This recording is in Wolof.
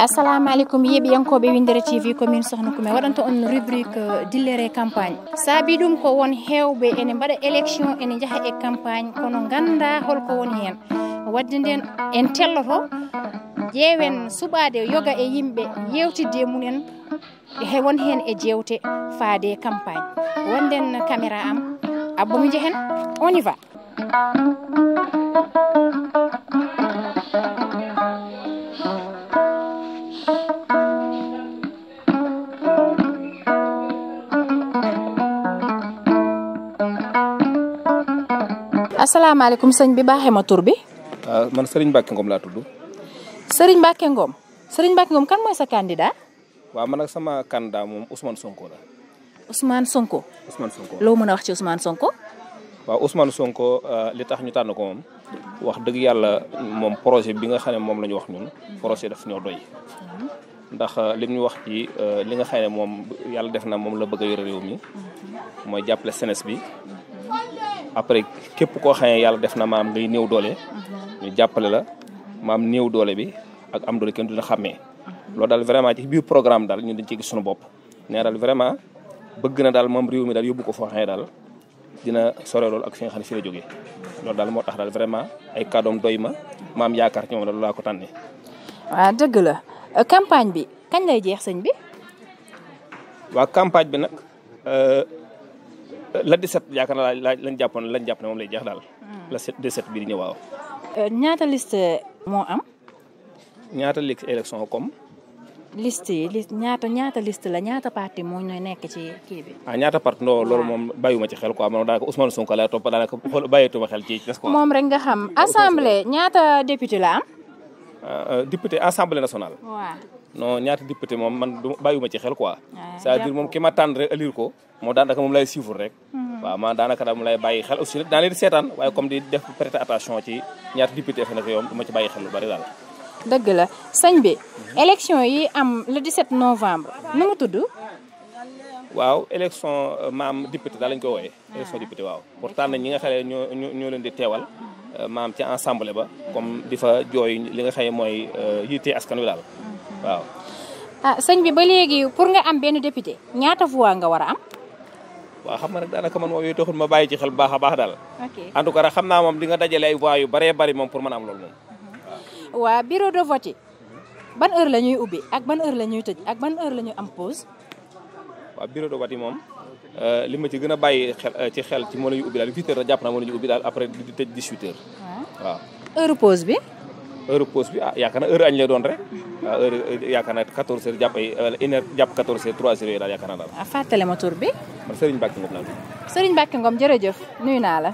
assalamu alaikum yeɓiyankoɓe Windere TV commune Sohna Koumé waɗanta on rubrique dillere campagne saabi ɗum ko won hewɓe ene mbaɗa élection ene jaaha e campagne kono ganda holko woni hen wadde nden en telloto ƴeewen suɓade yoga e yimɓe yewtidde munen won hen e jewte faade campagne wonden caméra am abbomi jehen on y va. Assalamu alaikum sëñ bi baaxee ma tur bi. Man Serigne Mbacke Ngom laa tudd. Serigne Mbacke Ngom. Serigne Mbacke Ngom kan mooy sa candidat. waaw man nag sama candidat moom Ousmane Sonko la. Ousmane Sonko. Ousmane Sonko loo mën a wax ci Ousmane Sonko. waaw Ousmane Sonko li tax ñu tànn ko moom wax dëgg yàlla moom projet bi nga xam ne moom la ñu wax ñun projet daf ñoo doy. ndax li ñu wax ci li nga xam ne moom yàlla def na moom la bëgg a yore réew mi mooy jàppale jeunesse bi. après képp koo xam ne yàlla def na maam ngay néew doole ñu jàppale la maam néew doole bi ak am doole kenn du la xàmmee loolu daal vraiment ci biir programme daal ñun dañ ciy gis suñu bopp nee daal vraiment bëgg na daal moom réew mi daal yóbbu ko foo xam ne daal dina sore loolu ak fi nga xam ne fi la jógee loolu daal moo tax daal vraiment ay kàddoom doy ma maam yaakaar ci moom daal laa ko tànnee. waaw dëgg la campagne bi kañ lay jeex sëñ bi. waaw campagne bi nag. la 17 yaakaar naa lañ jàpp ne moom lay jeex daal. la 17 bii di ñëw waaw. ñaata liste moo am. ñaata liste élection comme. liste yi ñaata liste la ñaata parti moo ñooy nekk ci kii bi. ñaata parti loolu moom bàyyiwuma ci xel quoi man daanaka Ousmane Sonko laa topp daanaka bàyyeetuma xel ci des quoi. moom rek nga xam assemblée ñaata député la am. député assemblée nationale. waaw. non ñaata député moom man du bàyyiwuma ci xel quoi. c'est-à-dire moom ki ma tànn rek élire ko moo daanaka moom lay suivre rek. waaw man daanaka daal mu lay bàyyi xel aussi daa leen di seetaan waaye comme di def prêter attention ci ñaata député fi nekk yow du ma ci bàyyi xel lu bari daal. dëgg la sëñ bi. élection yi am le 17 novembre nu mu tudd. waaw élection maam député daal lañ koy wooyee. élection député waaw pour tànn ñi nga xam ne ñoo leen di teewal. maam ci assemblée ba comme di fa jooy li nga xam ne mooy yitte askan wi daal waaw. sëñ bi ba léegi pour nga am benn député ñaata voix nga war a am. waaw xam nga nag daanaka man moom yooyu taxul ma bàyyi ci xel bu baax a baax daal. ok en tout cas xam naa moom di nga dajale ay voix yu baree bari moom pour mën a am loolu moom. waa bureau de vote yi ban heure la ñuy ubbi ak ban heure la ñuy tëj ak ban heure la ñuy am pause. waaw bureau de vote yi moom li ma ci gën a bàyyi xel ci moo la ñuy ubbi daal 8 heures la jàpp naa moo la ñuy ubbi daal après di tëj 18 heures. waaw heure pause bi. heure pause bi yaakaar na heure añ lay doon rek waaw heure yaakaar naa 14 heures jàpp ay 1 heure jàpp 14 heures 3 heures yooyu daal yaakaar naa daal. fàttale ma tur bi. man Serigne Mbacke Ngom laa tudd. Serigne Mbacke Ngom jërëjëf nuyu naa la.